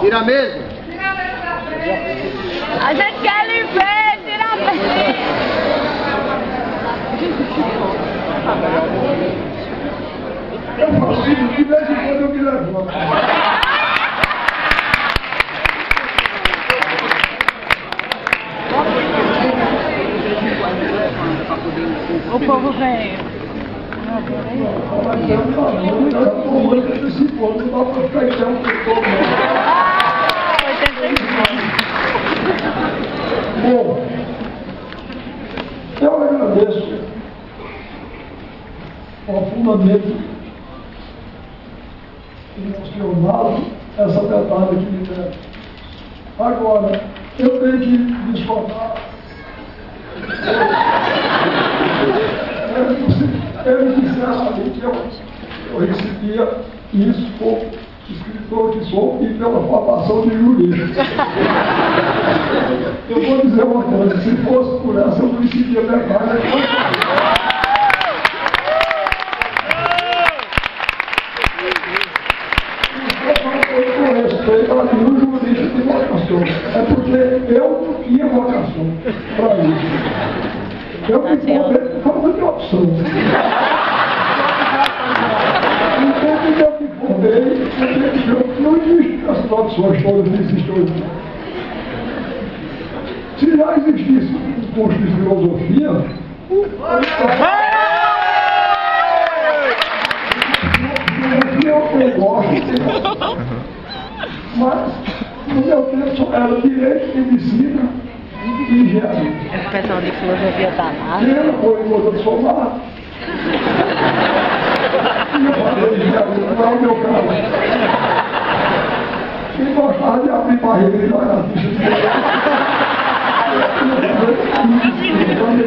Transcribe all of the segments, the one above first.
Tira a mesa! A gente quer lhe ver, tira a mesa! Eu faço isso, de vez em quando eu me levanto. O povo vem. Mas eu estou muito antecipando, não dá para ficar em chão por todo mundo. Bom, eu agradeço profundamente emocionado essa medalha que me deram. Agora, eu tenho que discordar. Ele dissesse ali que eu recebia isso como escritor que sou e pela formação de jurista. Eu vou dizer uma coisa, se fosse por essa eu não recebia medalha. Com respeito a nenhum jurista de vocação. É porque eu não tinha vocação para isso. Eu me formei por falta de opção. Então, quando eu me formei, não existe as opções todas que existem hoje. Se já existisse um curso de filosofia, eu gosto, mas no meu tempo só era direito, medicina e engenharia. O pessoal de filosofia tá lá. Ele foi em outra somar. E eu falei, engenharia, não é o meu caso. Quem gostava de abrir barriga e vai na ficha de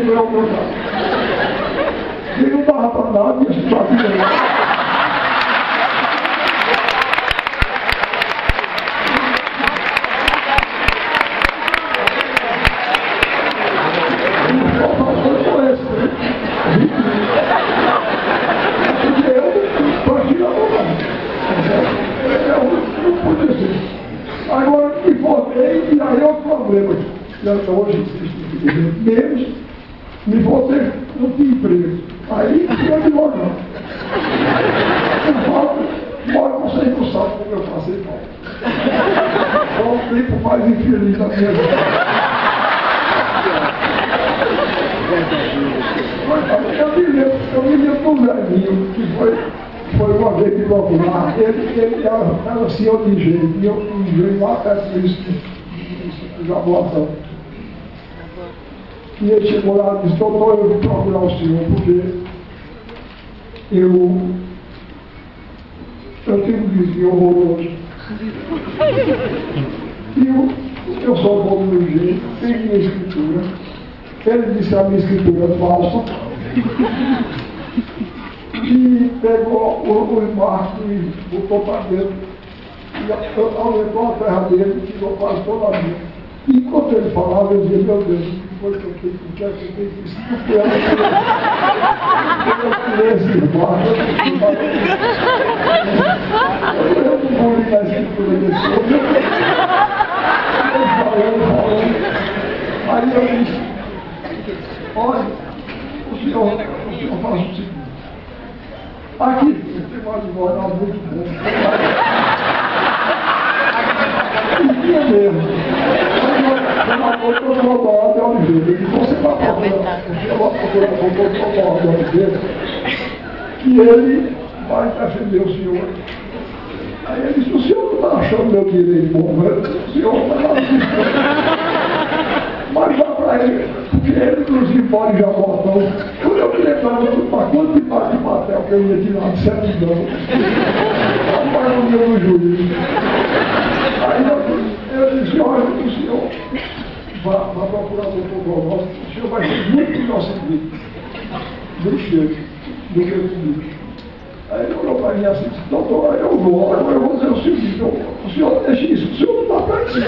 não é o meu caso. Quem não dava para nada, ia estudar direito. Agora me formei e aí é o problema. Hoje existe menos, me formei, não tinha emprego. Aí eu advogado. Eu falo, embora você não sabe como eu passei mal. É o tempo mais infeliz da minha vida. Eu me lembro do velhinho, que foi uma vez me procurar, ele era senhor de engenho, e eu engenho lá perto disso, de Jaboatão. E ele chegou lá e disse, doutor, eu vim procurar o senhor, porque eu tenho um vizinho horroroso. E eu sou bom no meu jeito, tenho minha escritura. Ele disse a minha escritura é falsa. E pegou o embarque e botou para dentro. E aumentou a terra dele e tirou quase toda a minha. E enquanto ele falava, eu dizia, meu Deus, o que foi que eu tenho que quer que eu tenho que isso? Porque eu tirei esse embarque. Eu não vou ligar a escritura desse homem. Ele falando. Aí eu disse, olha, o senhor faz o seguinte. Aqui, tem um advogado muito bom. E tinha mesmo. Eu estou no advogado de Oliveira. E você está falando, eu vou procurar o advogado de Oliveira, que ele vai defender o senhor. Aí ele disse, o senhor não está achando meu direito bom, né? O senhor não está achando. Mas já para ele, porque ele, inclusive, pode já botar. Quando eu me lembrava para quantidade de papel que eu ia tirar de certidão, para o meu juiz. Aí eu disse, olha, o senhor vai procurar o doutor Golgós, o senhor vai ser muito melhor servido do que comigo. Aí ele olhou para mim assim e disse, doutor, eu vou, agora eu vou dizer o seguinte, o senhor deixa isso, o senhor não está para isso.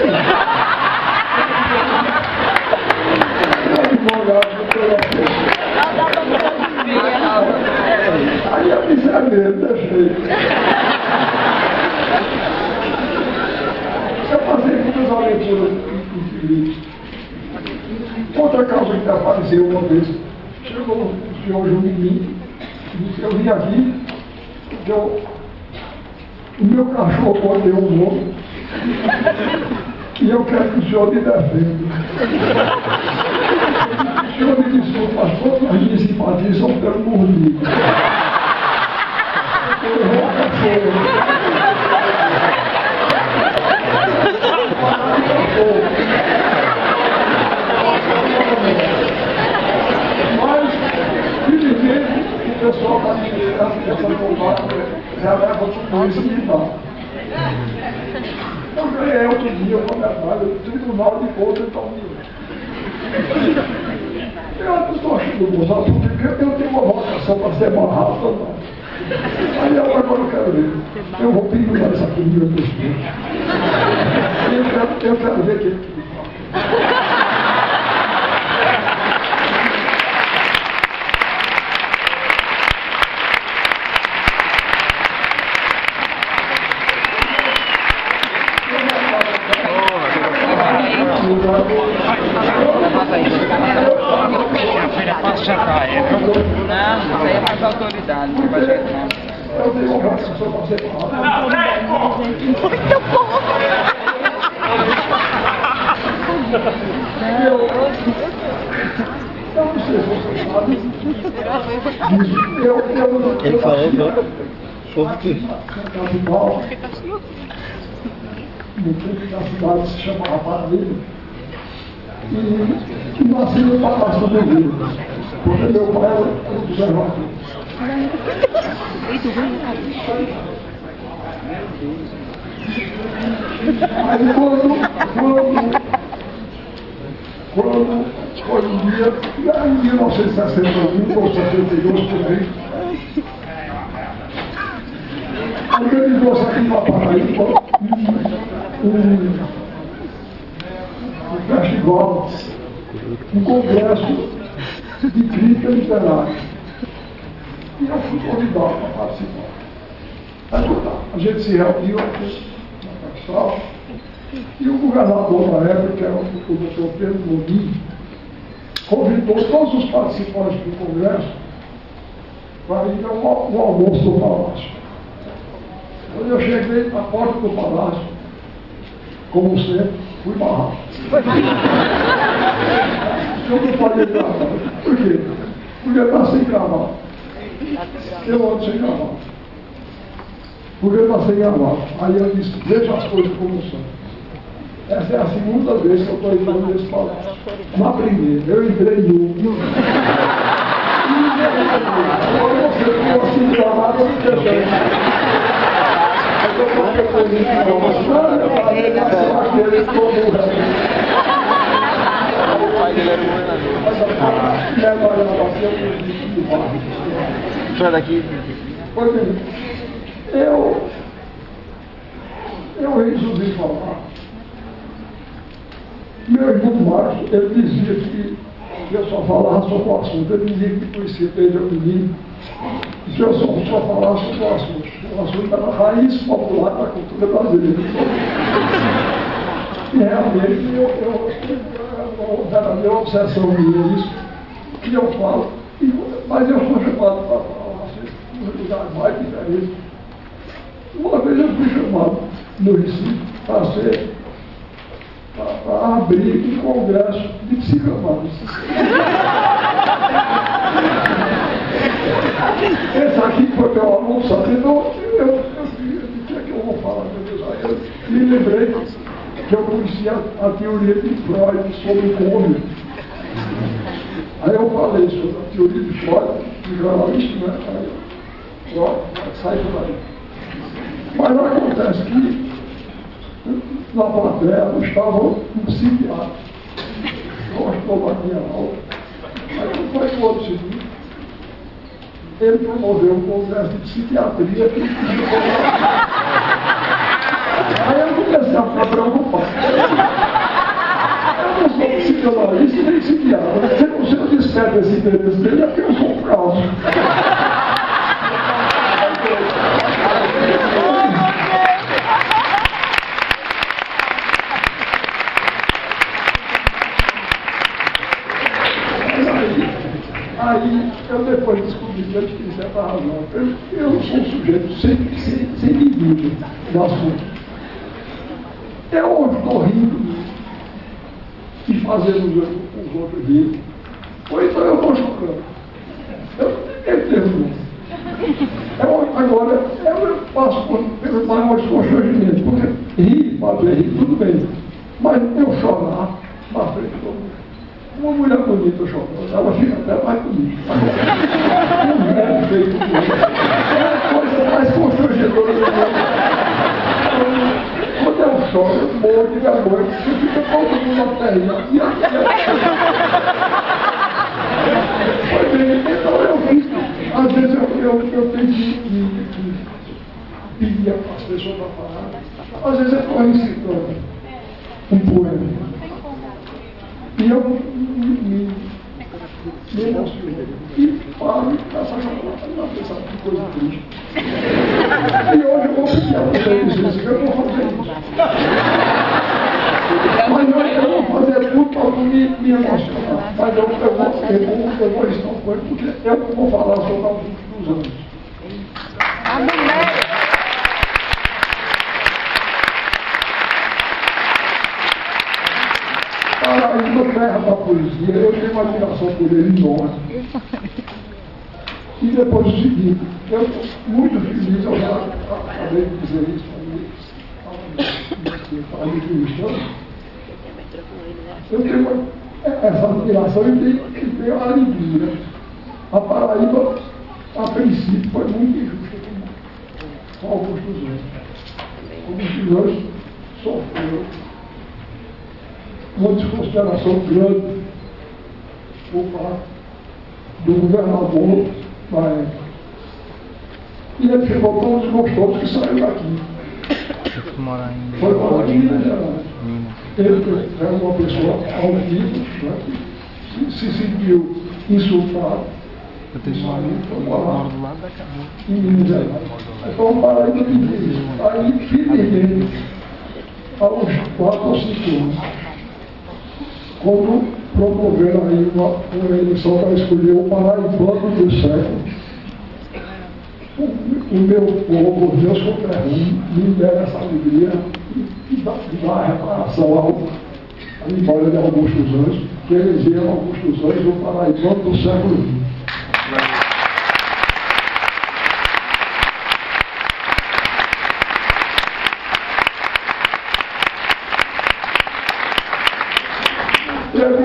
Aí eu Eu disse, é mesmo, deixei. Eu passei muitas aventuras infelices. Outra causa que apareceu uma vez, chegou o senhor Juninho e disse, eu vim aqui, porque o meu cachorro mordeu um lobo e eu quero que o senhor me defenda. O senhor me desculpa, mas todas as minhas simpatias são pelo mordido. Mas, felizmente, o pessoal está me ligando, essa combate, já leva tudo isso e dá. Eu ganhei outro dia, eu comentário, o Tribunal de Contas está unido. Eu estou achando bom, sabe, porque eu tenho uma vocação para ser barrado, não. Aí agora eu quero ver. Eu vou pendurar essa comida dos meus. Eu quero ver quem. Não, isso aí é mais autoridade, não vai ser não. Eu tenho uma vocação para ser barrado. Muito bom! Eu não sei se você sabe disso. Ele falou, por quê? Na capital, no centro da cidade se chamava Paraíba, e nasci no Palácio do Rio, porque meu pai era observador. Aí quando foi um dia, lá em 1961 ou 62 por aí, organizou-se aqui na Paraíba um festival, um congresso de crítica literária. E eu fui convidado para participar. Aí a gente se reuniu aqui na capital, e o governador da época, que era o doutor Pedro Godinho, convidou todos os participantes do congresso para ir a um almoço do palácio. Quando eu cheguei na porta do palácio, como sempre, fui barrado. Eu não falei gravata. Por quê? Porque está sem gravata. Eu ando sem gravata. Porque está sem gravata. Aí eu disse, veja as coisas como são. Essa é a segunda vez que eu estou entrando nesse palácio. Na primeira, eu entrei em um. Quando você ficou assim gravata, eu me deixei. O pai dele era o Sai daqui. Pois bem, eu resolvi falar. Meu irmão Marcos, ele dizia que eu só falava sobre o assunto. Ele dizia que conhecia desde o menino. Se eu só falar sobre o assunto era a raiz popular da cultura brasileira. E realmente era a minha obsessão minha isso, que eu falo, mas eu sou chamado para falar um lugar mais diferente. Uma vez eu fui chamado no Recife para abrir um congresso de psicanálise. Esse aqui foi meu aluno, sabe? Então, o que é que eu vou falar? Eu me lembrei que eu conhecia a teoria de Freud sobre o cônjuge. Aí eu falei sobre a teoria de Freud, de jornalista, né? Aí, ó, sai por aí. Mas acontece que na plateia estava um psiquiatra. Gostou da minha aula. Aí não foi o outro seguinte. Ele promoveu um congresso de psiquiatria. Aí eu comecei a ficar preocupado. Eu não sou psicanalista nem psiquiatra. Se eu disser desse interesse dele, é porque eu sou um caso. coisas comigo, eu tinha certa razão. Eu sou um sujeito sem medida do assunto. Eu estou rindo e fazendo os outros rir, ou então eu estou chocando. Eu termino. Agora, eu passo pelo maior constrangimento, porque rir, fazer rir, tudo bem. Mas eu chorar na frente de todo mundo. Uma mulher bonita chorando, ela fica até mais bonita. Um velho feito é a coisa mais constrangedora do mundo. Quando eu choro, eu morro de vergonha, porque fica todo mundo na terra. Pois bem, então eu fiz. Às vezes eu tenho que pedir às pessoas para falar. Às vezes eu estou recitando um poema. E eu me emociono. E paro e começo a chorar. Não pensar que coisa triste. E hoje eu vou pedir a vocês, eu vou fazer isso. Mas eu vou fazer tudo para não me emocionar. Mas eu vou estar com ele, porque eu vou falar sobre alguns dos anos. Paraíba, terra da poesia, eu tenho uma admiração por ele enorme. E depois o seguinte, eu estou muito feliz, eu já acabei de dizer isso para mim, eu tenho essa admiração e tenho a alegria. A Paraíba, a princípio, foi muito injusta com alguns dos outros. Alguns dos outros sofreram uma desconsideração grande por parte do governador na época. E ele ficou tão desgostoso que saiu daqui. Foi para aqui em Minas Gerais. Ele era uma pessoa altiva, né, que se sentiu insultado. Foi morar em Minas Gerais. Então, para ele pedir isso. Aí, finalmente, aos 4 ou 5 anos, quando promoveram aí uma eleição para escolher o paraibano do século, o meu povo, Deus conterrâneo, me deu essa alegria e dá a reparação à memória de Augusto dos Anjos, que elegeram Augusto dos Anjos o paraibano do século XX.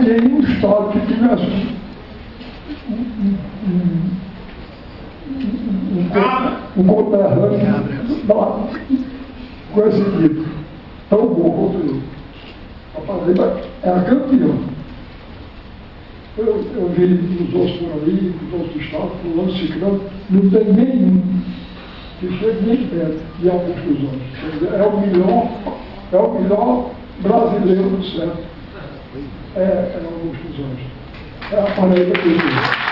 Nenhum estado que tivesse um conterrâneo com esse tipo tão bom quanto ele. A Paraíba é a campeã. Eu vi nos outros por ali, nos outros estados, fulano, ciclano, não tem nenhum que chegue nem perto de Augusto dos Anjos. Quer dizer, é o melhor brasileiro do século. É Augusto dos Anjos. É a Paraíba que eu digo.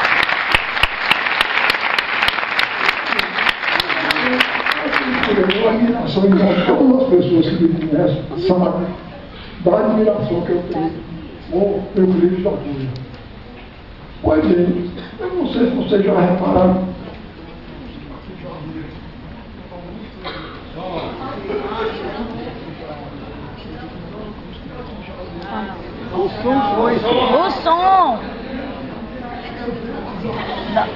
Eu tenho admiração em todas as pessoas que me conhecem, sabem da admiração que eu tenho com Euclides da Cunha. Pois bem, eu não sei se vocês já repararam. O som foi. O som! Não.